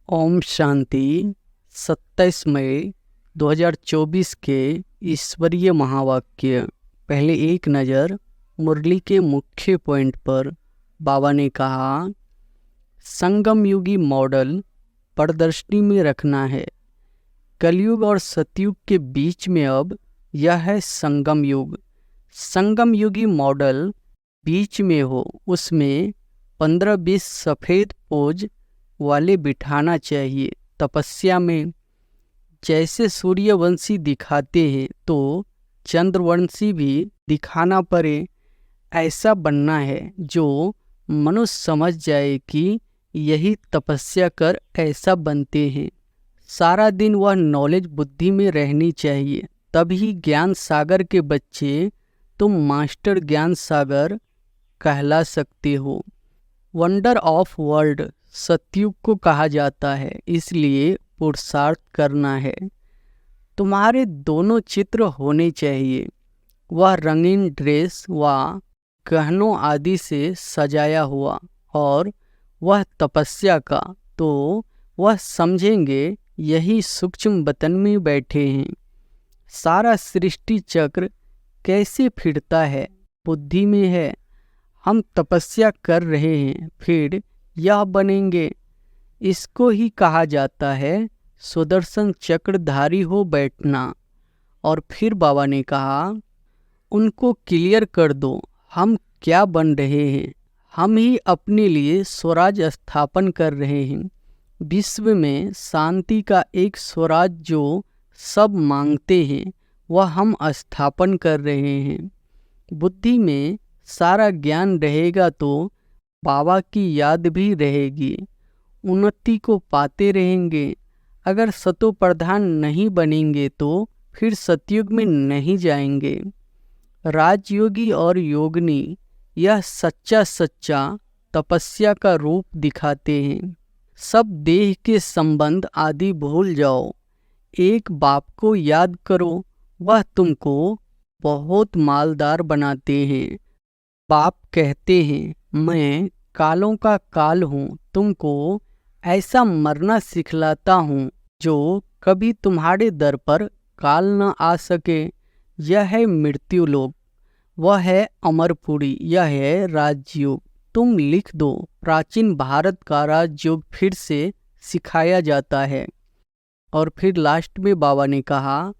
ओम शांति। 27 मई 2024 के ईश्वरीय महावाक्य। पहले एक नज़र मुरली के मुख्य पॉइंट पर। बाबा ने कहा, संगम युगी मॉडल प्रदर्शनी में रखना है। कलयुग और सतयुग के बीच में अब यह है संगम युग। संगम युगी मॉडल बीच में हो, उसमें 15-20 सफ़ेद पोज वाले बिठाना चाहिए। तपस्या में जैसे सूर्यवंशी दिखाते हैं तो चंद्रवंशी भी दिखाना पड़े, ऐसा बनना है जो मनुष्य समझ जाए कि यही तपस्या कर ऐसा बनते हैं। सारा दिन वह नॉलेज बुद्धि में रहनी चाहिए, तभी ज्ञान सागर के बच्चे तुम मास्टर ज्ञान सागर कहला सकते हो। वंडर ऑफ वर्ल्ड सतयुग को कहा जाता है, इसलिए पुरुषार्थ करना है। तुम्हारे दोनों चित्र होने चाहिए, वह रंगीन ड्रेस व गहनों आदि से सजाया हुआ, और वह तपस्या का, तो वह समझेंगे यही सूक्ष्म वतन में बैठे हैं। सारा सृष्टि चक्र कैसे फिरता है, बुद्धि में है। हम तपस्या कर रहे हैं, फिर यह बनेंगे। इसको ही कहा जाता है सुदर्शन चक्रधारी हो बैठना। और फिर बाबा ने कहा, उनको क्लियर कर दो, हम क्या बन रहे हैं। हम ही अपने लिए स्वराज स्थापन कर रहे हैं। विश्व में शांति का एक स्वराज जो सब मांगते हैं, वह हम स्थापन कर रहे हैं। बुद्धि में सारा ज्ञान रहेगा तो बाबा की याद भी रहेगी, उन्नति को पाते रहेंगे। अगर सतो प्रधान नहीं बनेंगे तो फिर सतयुग में नहीं जाएंगे। राजयोगी और योगिनी यह सच्चा तपस्या का रूप दिखाते हैं। सब देह के संबंध आदि भूल जाओ, एक बाप को याद करो, वह तुमको बहुत मालदार बनाते हैं। बाप कहते हैं, मैं कालों का काल हूँ, तुमको ऐसा मरना सिखलाता हूँ जो कभी तुम्हारे दर पर काल न आ सके। यह है मृत्यु लोक, वह है अमरपुरी, यह है राजयोग। तुम लिख दो, प्राचीन भारत का राजयोग फिर से सिखाया जाता है। और फिर लास्ट में बाबा ने कहा,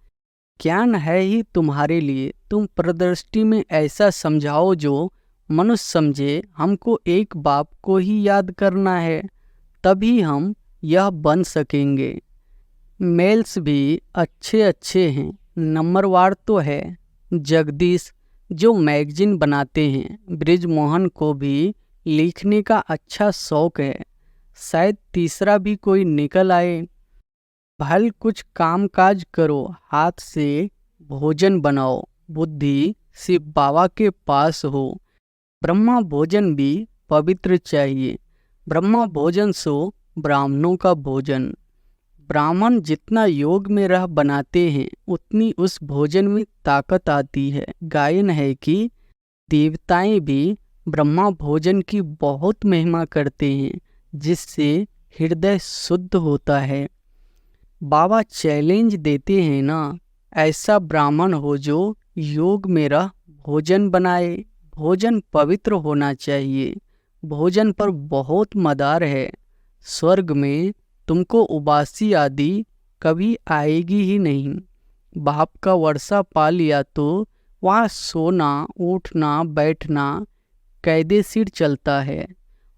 ज्ञान है ही तुम्हारे लिए, तुम प्रदर्शनी में ऐसा समझाओ जो मनुष्य समझे। हमको एक बाप को ही याद करना है, तभी हम यह बन सकेंगे। मेल्स भी अच्छे हैं, नंबरवार तो है। जगदीश जो मैगजीन बनाते हैं, ब्रिजमोहन को भी लिखने का अच्छा शौक है। शायद तीसरा भी कोई निकल आए। भल कुछ काम काज करो, हाथ से भोजन बनाओ, बुद्धि शिव बाबा के पास हो। ब्रह्मा भोजन भी पवित्र चाहिए। ब्रह्मा भोजन सो ब्राह्मणों का भोजन। ब्राह्मण जितना योग में रह बनाते हैं, उतनी उस भोजन में ताकत आती है। गायन है कि देवताएं भी ब्रह्मा भोजन की बहुत महिमा करते हैं, जिससे हृदय शुद्ध होता है। बाबा चैलेंज देते हैं ना, ऐसा ब्राह्मण हो जो योग में रह भोजन बनाए। भोजन पवित्र होना चाहिए। भोजन पर बहुत मदार है। स्वर्ग में तुमको उबासी आदि कभी आएगी ही नहीं। बाप का वर्षा पा लिया तो वहाँ सोना उठना बैठना कायदेशीर चलता है।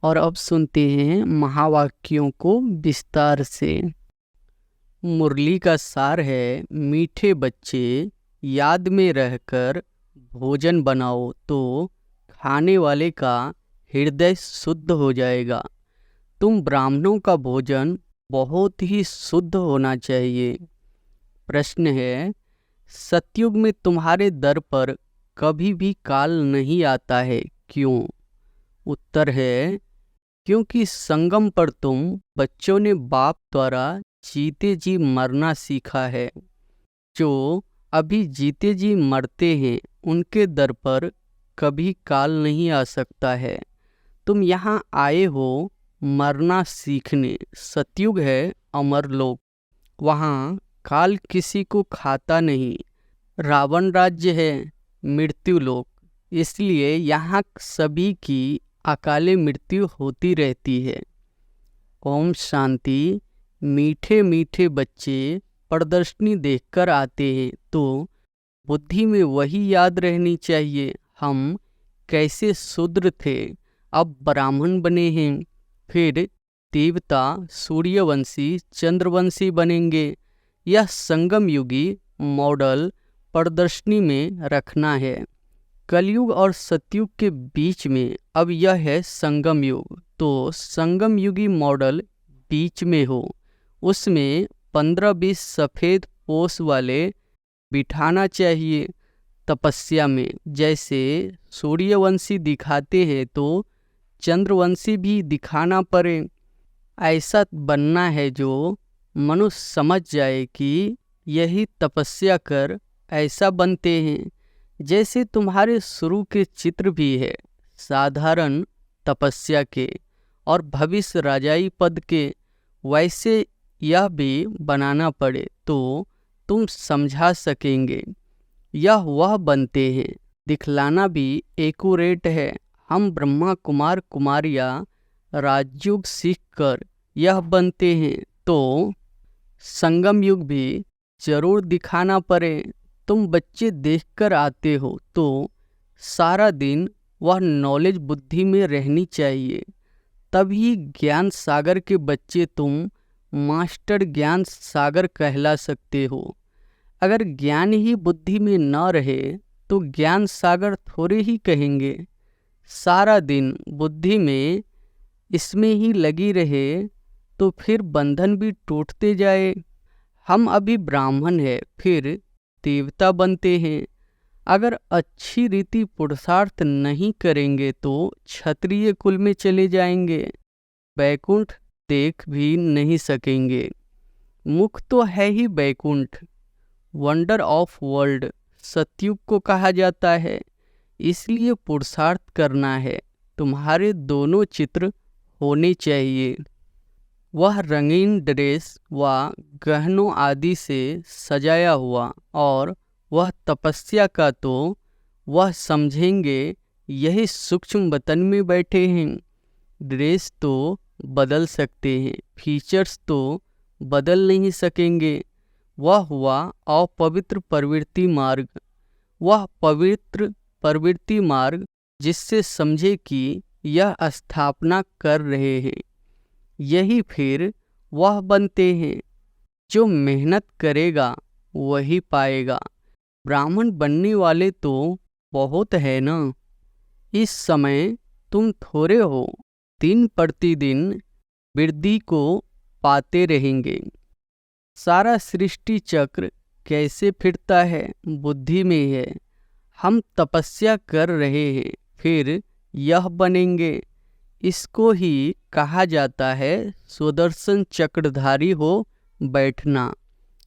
और अब सुनते हैं महावाक्यों को विस्तार से। मुरली का सार है, मीठे बच्चे याद में रहकर भोजन बनाओ तो खाने वाले का हृदय शुद्ध हो जाएगा। तुम ब्राह्मणों का भोजन बहुत ही शुद्ध होना चाहिए। प्रश्न है, सतयुग में तुम्हारे दर पर कभी भी काल नहीं आता है, क्यों? उत्तर है, क्योंकि संगम पर तुम बच्चों ने बाप द्वारा जीते जी मरना सीखा है। जो अभी जीते जी मरते हैं, उनके दर पर कभी काल नहीं आ सकता है। तुम यहाँ आए हो मरना सीखने। सतयुग है अमरलोक, वहाँ काल किसी को खाता नहीं। रावण राज्य है मृत्युलोक, इसलिए यहाँ सभी की अकाले मृत्यु होती रहती है। ओम शांति। मीठे मीठे बच्चे प्रदर्शनी देखकर आते हैं तो बुद्धि में वही याद रहनी चाहिए, हम कैसे शूद्र थे अब ब्राह्मण बने हैं, फिर देवता सूर्यवंशी चंद्रवंशी बनेंगे। यह संगम युगी मॉडल प्रदर्शनी में रखना है। कलयुग और सतयुग के बीच में अब यह है संगम युग, तो संगम युगी मॉडल बीच में हो, उसमें 15-20 सफ़ेद पोश वाले बिठाना चाहिए तपस्या में। जैसे सूर्यवंशी दिखाते हैं तो चंद्रवंशी भी दिखाना पड़े। ऐसा बनना है जो मनुष्य समझ जाए कि यही तपस्या कर ऐसा बनते हैं। जैसे तुम्हारे शुरू के चित्र भी है साधारण तपस्या के और भविष्य राजाई पद के, वैसे यह भी बनाना पड़े तो तुम समझा सकेंगे। यह वह बनते हैं, दिखलाना भी एक्यूरेट है। हम ब्रह्मा कुमार कुमारियाँ राजयुग सीखकर यह बनते हैं तो संगम युग भी जरूर दिखाना पड़े। तुम बच्चे देखकर आते हो तो सारा दिन वह नॉलेज बुद्धि में रहनी चाहिए, तभी ज्ञान सागर के बच्चे तुम मास्टर ज्ञान सागर कहला सकते हो। अगर ज्ञान ही बुद्धि में न रहे तो ज्ञान सागर थोड़े ही कहेंगे। सारा दिन बुद्धि में इसमें ही लगी रहे तो फिर बंधन भी टूटते जाए। हम अभी ब्राह्मण हैं, फिर देवता बनते हैं। अगर अच्छी रीति पुरुषार्थ नहीं करेंगे तो क्षत्रिय कुल में चले जाएंगे, बैकुंठ देख भी नहीं सकेंगे। मुख तो है ही बैकुंठ, वंडर ऑफ वर्ल्ड सतयुग को कहा जाता है। इसलिए पुरुषार्थ करना है। तुम्हारे दोनों चित्र होने चाहिए, वह रंगीन ड्रेस व गहनों आदि से सजाया हुआ, और वह तपस्या का तो वह समझेंगे यही सूक्ष्म वतन में बैठे हैं। ड्रेस तो बदल सकते हैं, फीचर्स तो बदल नहीं सकेंगे। वह हुआ अपवित्र प्रवृत्ति मार्ग, वह पवित्र प्रवृत्ति मार्ग जिससे समझे कि यह स्थापना कर रहे हैं। यही फिर वह बनते हैं। जो मेहनत करेगा वही पाएगा। ब्राह्मण बनने वाले तो बहुत है ना। इस समय तुम थोड़े हो, दिन प्रतिदिन वृद्धि को पाते रहेंगे। सारा सृष्टि चक्र कैसे फिरता है, बुद्धि में है। हम तपस्या कर रहे हैं, फिर यह बनेंगे। इसको ही कहा जाता है सुदर्शन चक्रधारी हो बैठना,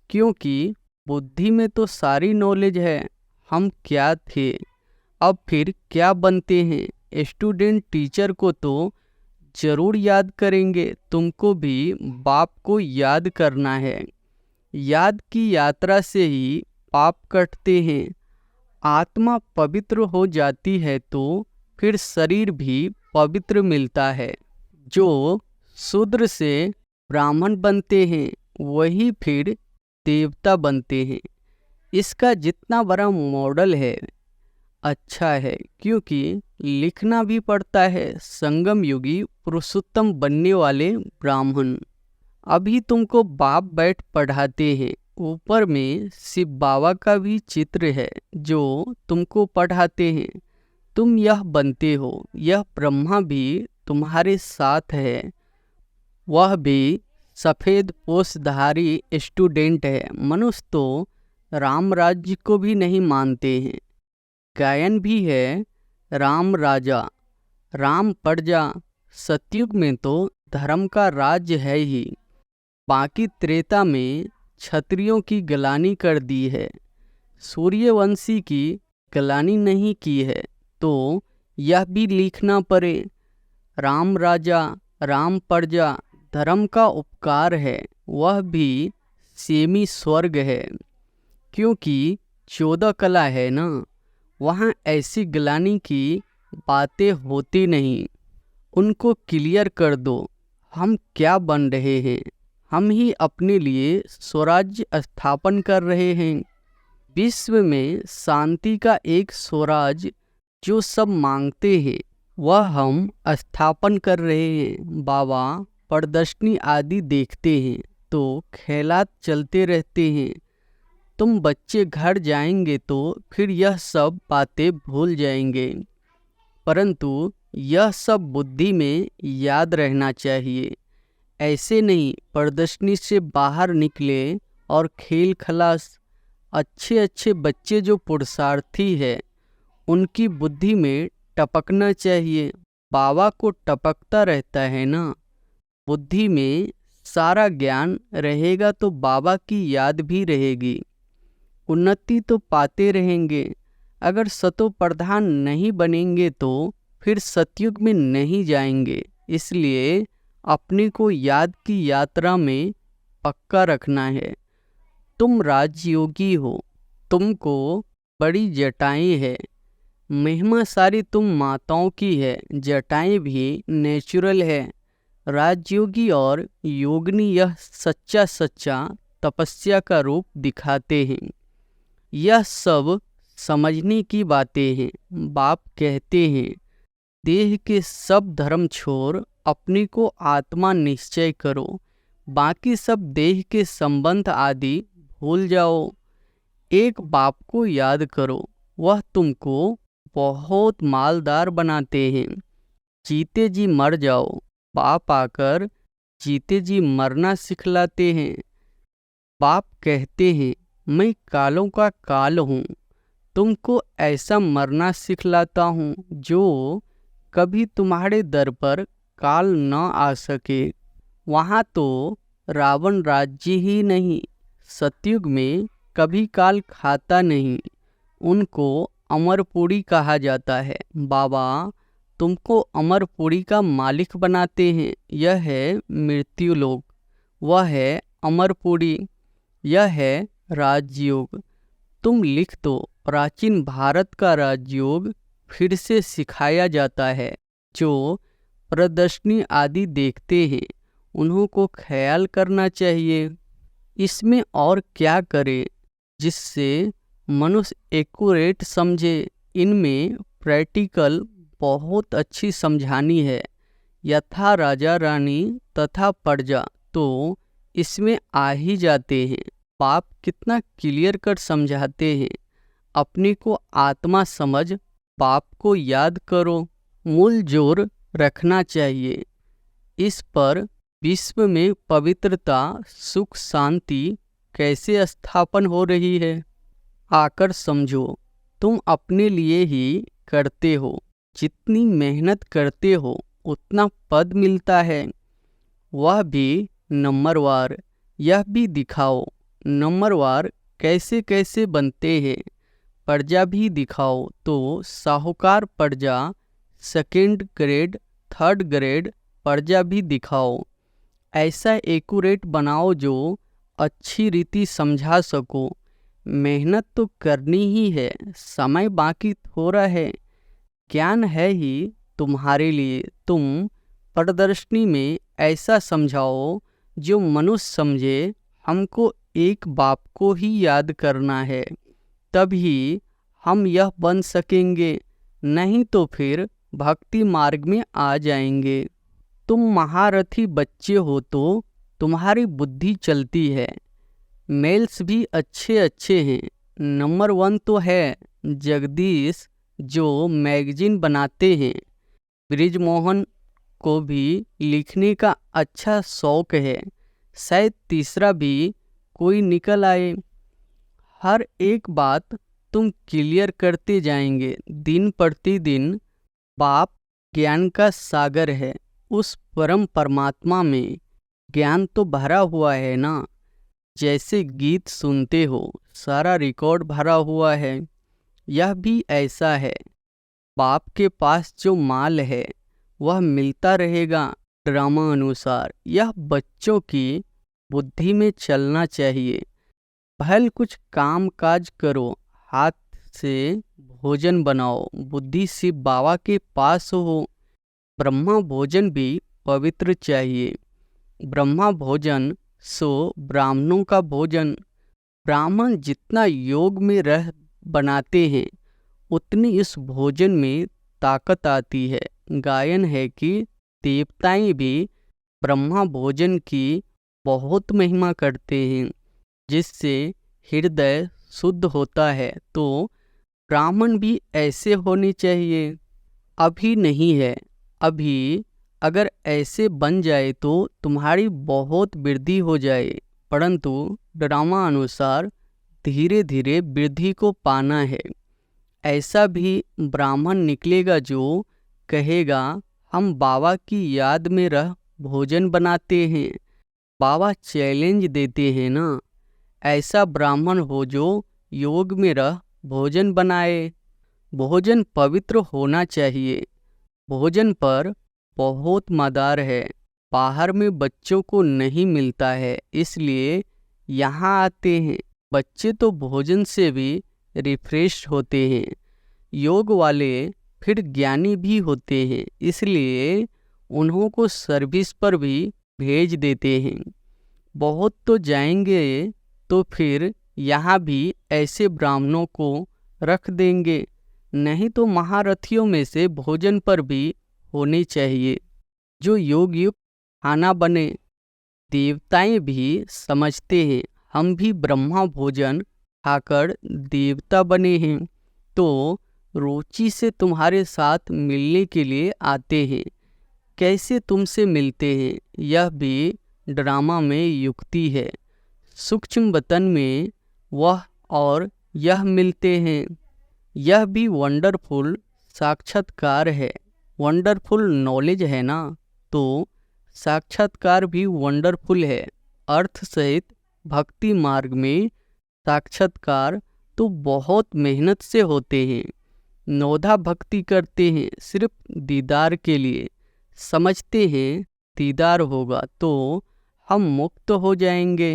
क्योंकि बुद्धि में तो सारी नॉलेज है। हम क्या थे, अब फिर क्या बनते हैं। स्टूडेंट टीचर को तो जरूर याद करेंगे, तुमको भी बाप को याद करना है। याद की यात्रा से ही पाप कटते हैं। आत्मा पवित्र हो जाती है तो फिर शरीर भी पवित्र मिलता है। जो शूद्र से ब्राह्मण बनते हैं वही फिर देवता बनते हैं। इसका जितना बड़ा मॉडल है अच्छा है, क्योंकि लिखना भी पड़ता है संगम युगी पुरुषोत्तम बनने वाले ब्राह्मण। अभी तुमको बाप बैठ पढ़ाते हैं, ऊपर में शिव बाबा का भी चित्र है जो तुमको पढ़ाते हैं। तुम यह बनते हो। यह ब्रह्मा भी तुम्हारे साथ है, वह भी सफ़ेद पोषधारी स्टूडेंट है। मनुष्य तो राम राज्य को भी नहीं मानते हैं। गायन भी है राम राजा राम प्रजा। सतयुग में तो धर्म का राज्य है ही, बाकी त्रेता में क्षत्रियों की गलानी कर दी है, सूर्यवंशी की गलानी नहीं की है। तो यह भी लिखना पड़े राम राजा राम प्रजा धर्म का उपकार है, वह भी सेमी स्वर्ग है। क्योंकि 14 कला है ना, वहाँ ऐसी ग्लानि की बातें होती नहीं। उनको क्लियर कर दो। हम क्या बन रहे हैं? हम ही अपने लिए स्वराज्य स्थापन कर रहे हैं। विश्व में शांति का एक स्वराज्य जो सब मांगते हैं, वह हम स्थापन कर रहे हैं। बाबा प्रदर्शनी आदि देखते हैं तो ख्यालात चलते रहते हैं। तुम बच्चे घर जाएंगे तो फिर यह सब बातें भूल जाएंगे, परंतु यह सब बुद्धि में याद रहना चाहिए। ऐसे नहीं प्रदर्शनी से बाहर निकले और खेल खलास। अच्छे अच्छे बच्चे जो पुरुषार्थी है, उनकी बुद्धि में टपकना चाहिए। बाबा को टपकता रहता है ना। बुद्धि में सारा ज्ञान रहेगा तो बाबा की याद भी रहेगी। उन्नति तो पाते रहेंगे। अगर सतो प्रधान नहीं बनेंगे तो फिर सतयुग में नहीं जाएंगे। इसलिए अपने को याद की यात्रा में पक्का रखना है। तुम राजयोगी हो, तुमको बड़ी जटाएं है। महिमा सारी तुम माताओं की है। जटाएं भी नेचुरल है। राजयोगी और योगिनी यह सच्चा सच्चा तपस्या का रूप दिखाते हैं। यह सब समझने की बातें हैं। बाप कहते हैं, देह के सब धर्म छोड़ अपने को आत्मा निश्चय करो। बाकी सब देह के संबंध आदि भूल जाओ। एक बाप को याद करो, वह तुमको बहुत मालदार बनाते हैं। जीते जी मर जाओ। बाप आकर जीते जी मरना सिखलाते हैं। बाप कहते हैं, मैं कालों का काल हूँ, तुमको ऐसा मरना सिखलाता हूँ जो कभी तुम्हारे दर पर काल न आ सके। वहाँ तो रावण राज्य ही नहीं, सतयुग में कभी काल खाता नहीं। उनको अमरपुरी कहा जाता है। बाबा तुमको अमरपुरी का मालिक बनाते हैं। यह है मृत्युलोक, वह है अमरपुरी, यह है राजयोग। तुम लिख दो, प्राचीन भारत का राजयोग फिर से सिखाया जाता है। जो प्रदर्शनी आदि देखते हैं, उन्हों को ख्याल करना चाहिए। इसमें और क्या करे जिससे मनुष्य एक्यूरेट समझे। इनमें प्रैक्टिकल बहुत अच्छी समझानी है। यथा राजा रानी तथा प्रजा तो इसमें आ ही जाते हैं। बाप कितना क्लियर कर समझाते हैं। अपने को आत्मा समझ, बाप को याद करो। मूल जोर रखना चाहिए। इस पर विश्व में पवित्रता, सुख, शांति कैसे स्थापन हो रही है, आकर समझो। तुम अपने लिए ही करते हो। जितनी मेहनत करते हो उतना पद मिलता है, वह भी नंबरवार। यह भी दिखाओ नंबरवार कैसे कैसे बनते हैं। प्रजा भी दिखाओ तो साहूकार प्रजा, सेकंड ग्रेड, थर्ड ग्रेड प्रजा भी दिखाओ। ऐसा एक्यूरेट बनाओ जो अच्छी रीति समझा सको। मेहनत तो करनी ही है, समय बाकी थोड़ा है। ज्ञान है ही तुम्हारे लिए। तुम प्रदर्शनी में ऐसा समझाओ जो मनुष्य समझे। हमको एक बाप को ही याद करना है, तभी हम यह बन सकेंगे। नहीं तो फिर भक्ति मार्ग में आ जाएंगे। तुम महारथी बच्चे हो तो तुम्हारी बुद्धि चलती है। मेल्स भी अच्छे अच्छे हैं। नंबर 1 तो है जगदीश जो मैगजीन बनाते हैं। ब्रिजमोहन को भी लिखने का अच्छा शौक है। शायद तीसरा भी कोई निकल आए। हर एक बात तुम क्लियर करते जाएंगे। दिन प्रतिदिन बाप ज्ञान का सागर है। उस परम परमात्मा में ज्ञान तो भरा हुआ है ना। जैसे गीत सुनते हो, सारा रिकॉर्ड भरा हुआ है। यह भी ऐसा है। बाप के पास जो माल है वह मिलता रहेगा। ड्रामा अनुसार यह बच्चों की बुद्धि में चलना चाहिए। पहल कुछ काम काज करो, हाथ से भोजन बनाओ, बुद्धि शिव बाबा के पास हो। ब्रह्मा भोजन भी पवित्र चाहिए। ब्रह्मा भोजन सो ब्राह्मणों का भोजन। ब्राह्मण जितना योग में रह बनाते हैं उतनी इस भोजन में ताकत आती है। गायन है कि देवताएं भी ब्रह्मा भोजन की बहुत महिमा करते हैं, जिससे हृदय शुद्ध होता है। तो ब्राह्मण भी ऐसे होने चाहिए। अभी नहीं है, अभी अगर ऐसे बन जाए तो तुम्हारी बहुत वृद्धि हो जाए, परंतु ड्रामा अनुसार धीरे धीरे वृद्धि को पाना है। ऐसा भी ब्राह्मण निकलेगा जो कहेगा हम बाबा की याद में रह भोजन बनाते हैं। बाबा चैलेंज देते हैं ना, ऐसा ब्राह्मण हो जो योग में रह भोजन बनाए। भोजन पवित्र होना चाहिए। भोजन पर बहुत मदार है। बाहर में बच्चों को नहीं मिलता है, इसलिए यहाँ आते हैं। बच्चे तो भोजन से भी रिफ्रेश होते हैं। योग वाले फिर ज्ञानी भी होते हैं, इसलिए उन्हों को सर्विस पर भी भेज देते हैं। बहुत तो जाएंगे तो फिर यहाँ भी ऐसे ब्राह्मणों को रख देंगे। नहीं तो महारथियों में से भोजन पर भी होने चाहिए जो योग युक्त खाना बने। देवताएं भी समझते हैं हम भी ब्रह्मा भोजन खाकर देवता बने हैं, तो रुचि से तुम्हारे साथ मिलने के लिए आते हैं। कैसे तुमसे मिलते हैं यह भी ड्रामा में युक्ति है। सूक्ष्म वतन में वह और यह मिलते हैं। यह भी वंडरफुल साक्षात्कार है। वंडरफुल नॉलेज है ना, तो साक्षात्कार भी वंडरफुल है। अर्थ सहित भक्ति मार्ग में साक्षात्कार तो बहुत मेहनत से होते हैं। नौधा भक्ति करते हैं सिर्फ दीदार के लिए। समझते हैं दीदार होगा तो हम मुक्त हो जाएंगे।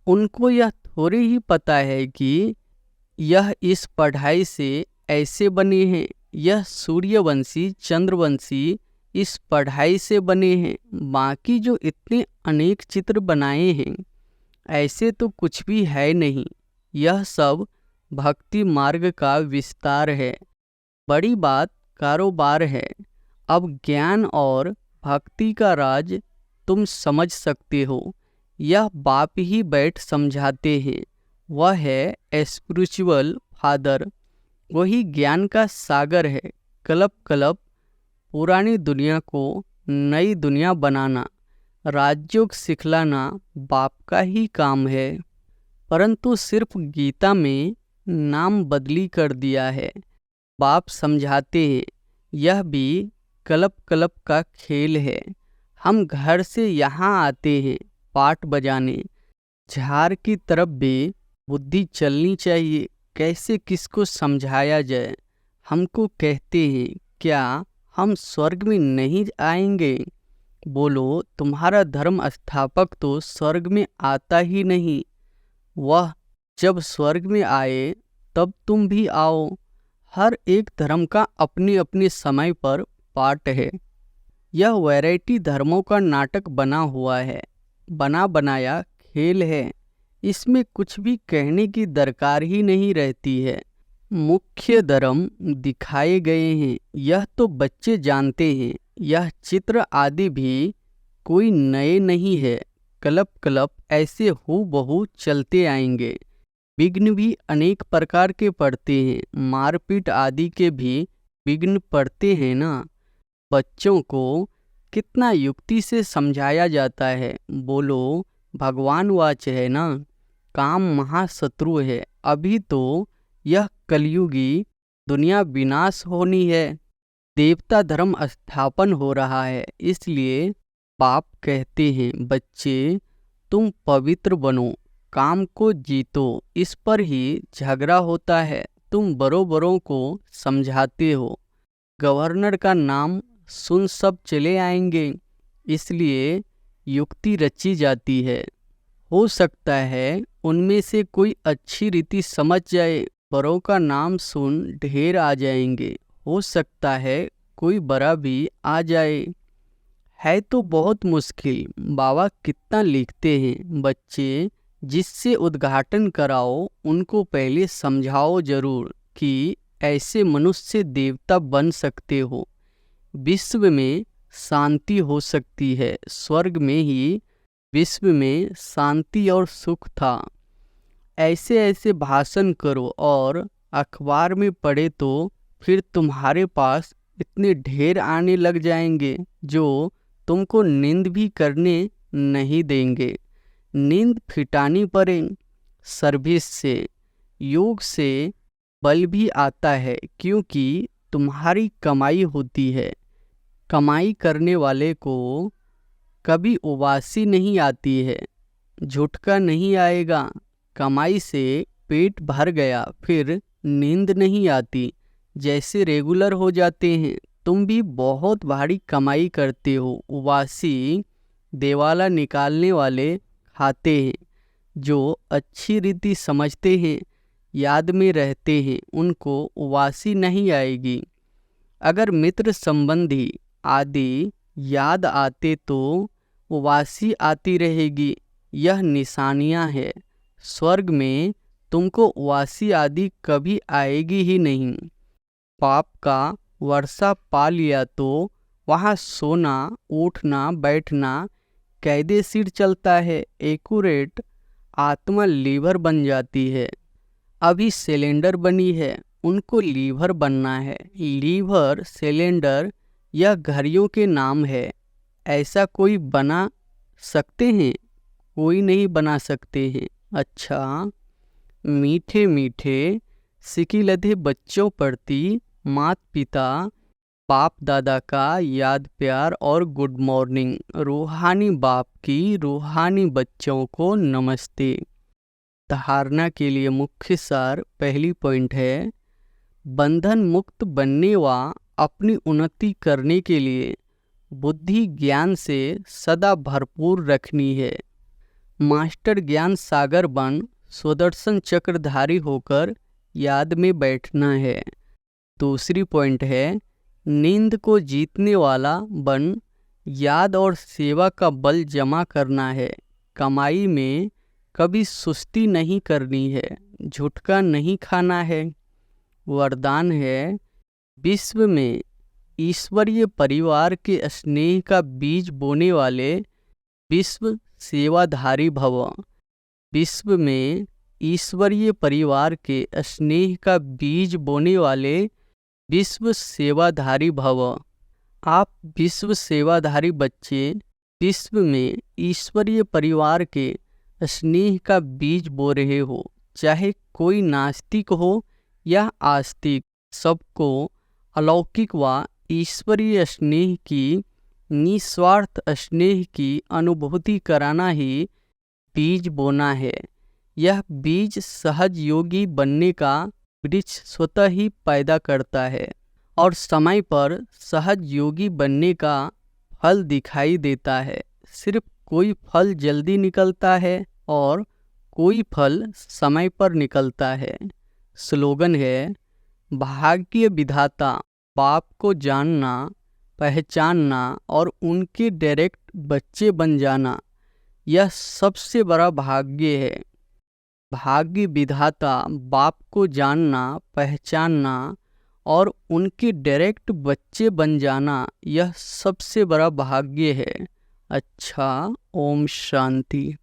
उनको यह थोड़ी ही पता है कि यह इस पढ़ाई से ऐसे बने हैं। यह सूर्यवंशी चंद्रवंशी इस पढ़ाई से बने हैं। बाकी जो इतने अनेक चित्र बनाए हैं ऐसे तो कुछ भी है नहीं। यह सब भक्ति मार्ग का विस्तार है। बड़ी बात कारोबार है। अब ज्ञान और भक्ति का राज तुम समझ सकते हो। यह बाप ही बैठ समझाते हैं। वह है स्पिरिचुअल फादर। वही ज्ञान का सागर है। कलप कलप पुरानी दुनिया को नई दुनिया बनाना, राजयोग सिखलाना बाप का ही काम है। परंतु सिर्फ गीता में नाम बदली कर दिया है। बाप समझाते हैं यह भी कलप कलप का खेल है। हम घर से यहाँ आते हैं पाठ बजाने। झार की तरफ भी बुद्धि चलनी चाहिए। कैसे किसको समझाया जाए। हमको कहते हैं क्या हम स्वर्ग में नहीं आएंगे। बोलो तुम्हारा धर्म स्थापक तो स्वर्ग में आता ही नहीं। वह जब स्वर्ग में आए तब तुम भी आओ। हर एक धर्म का अपने अपने समय पर पाठ है। यह वैरायटी धर्मों का नाटक बना हुआ है, बना बनाया खेल है। इसमें कुछ भी कहने की दरकार ही नहीं रहती है। मुख्य धर्म दिखाए गए हैं, यह तो बच्चे जानते हैं। यह चित्र आदि भी कोई नए नहीं है। कलप कलप ऐसे हूबहू चलते आएंगे। विघ्न भी अनेक प्रकार के पड़ते हैं। मारपीट आदि के भी विघ्न पड़ते हैं ना। बच्चों को कितना युक्ति से समझाया जाता है। बोलो भगवान वाच है ना, काम महाशत्रु है। अभी तो यह कलयुगी दुनिया विनाश होनी है। देवता धर्म स्थापन हो रहा है। इसलिए बाप कहते हैं बच्चे तुम पवित्र बनो, काम को जीतो। इस पर ही झगड़ा होता है। तुम बड़ों बड़ों को समझाते हो। गवर्नर का नाम सुन सब चले आएंगे। इसलिए युक्ति रची जाती है। हो सकता है उनमें से कोई अच्छी रीति समझ जाए, बड़ों का नाम सुन ढेर आ जाएंगे। हो सकता है कोई बड़ा भी आ जाए। है तो बहुत मुश्किल। बाबा कितना लिखते हैं, बच्चे जिससे उद्घाटन कराओ उनको पहले समझाओ जरूर कि ऐसे मनुष्य देवता बन सकते हो। विश्व में शांति हो सकती है। स्वर्ग में ही विश्व में शांति और सुख था। ऐसे ऐसे भाषण करो और अखबार में पढ़े तो फिर तुम्हारे पास इतने ढेर आने लग जाएंगे जो तुमको नींद भी करने नहीं देंगे। नींद फिटानी पड़े। सर्विस से, योग से बल भी आता है, क्योंकि तुम्हारी कमाई होती है। कमाई करने वाले को कभी उबासी नहीं आती है, झुटका नहीं आएगा। कमाई से पेट भर गया फिर नींद नहीं आती, जैसे रेगुलर हो जाते हैं। तुम भी बहुत भारी कमाई करते हो। उबासी देवाला निकालने वाले खाते हैं। जो अच्छी रीति समझते हैं, याद में रहते हैं, उनको उबासी नहीं आएगी। अगर मित्र संबंधी आदि याद आते तो उबासी आती रहेगी। यह निशानियां हैं। स्वर्ग में तुमको उबासी आदि कभी आएगी ही नहीं। पाप का वर्षा पा लिया तो वहाँ सोना उठना बैठना कायदेशीर चलता है। एक्यूरेट आत्मा लीवर बन जाती है। अभी सिलेंडर बनी है, उनको लीवर बनना है। लीवर, सिलेंडर यह घड़ियों के नाम है। ऐसा कोई बना सकते हैं? कोई नहीं बना सकते हैं। अच्छा, मीठे मीठे सिकिलधे बच्चों प्रति माता पिता बाप दादा का याद प्यार और गुड मॉर्निंग। रूहानी बाप की रूहानी बच्चों को नमस्ते। धारणा के लिए मुख्य सार पहली पॉइंट है, बंधन मुक्त बनने व अपनी उन्नति करने के लिए बुद्धि ज्ञान से सदा भरपूर रखनी है। मास्टर ज्ञान सागर बन सुदर्शन चक्रधारी होकर याद में बैठना है। दूसरी पॉइंट है, नींद को जीतने वाला बन याद और सेवा का बल जमा करना है। कमाई में कभी सुस्ती नहीं करनी है, झुटका नहीं खाना है। वरदान है, विश्व में ईश्वरीय परिवार के स्नेह का बीज बोने वाले विश्व सेवाधारी भव। विश्व में ईश्वरीय परिवार के स्नेह का बीज बोने वाले विश्व सेवाधारी भव। आप विश्व सेवाधारी बच्चे विश्व में ईश्वरीय परिवार के स्नेह का बीज बो रहे हो। चाहे कोई नास्तिक हो या आस्तिक, सबको अलौकिक व ईश्वरीय स्नेह की, निस्वार्थ स्नेह की अनुभूति कराना ही बीज बोना है। यह बीज सहज योगी बनने का वृक्ष स्वतः ही पैदा करता है और समय पर सहज योगी बनने का फल दिखाई देता है। सिर्फ कोई फल जल्दी निकलता है और कोई फल समय पर निकलता है। स्लोगन है, भाग्य विधाता बाप को जानना, पहचानना और उनके डायरेक्ट बच्चे बन जाना, यह सबसे बड़ा भाग्य है। भाग्य विधाता बाप को जानना, पहचानना और उनके डायरेक्ट बच्चे बन जाना, यह सबसे बड़ा भाग्य है। अच्छा, ओम शांति।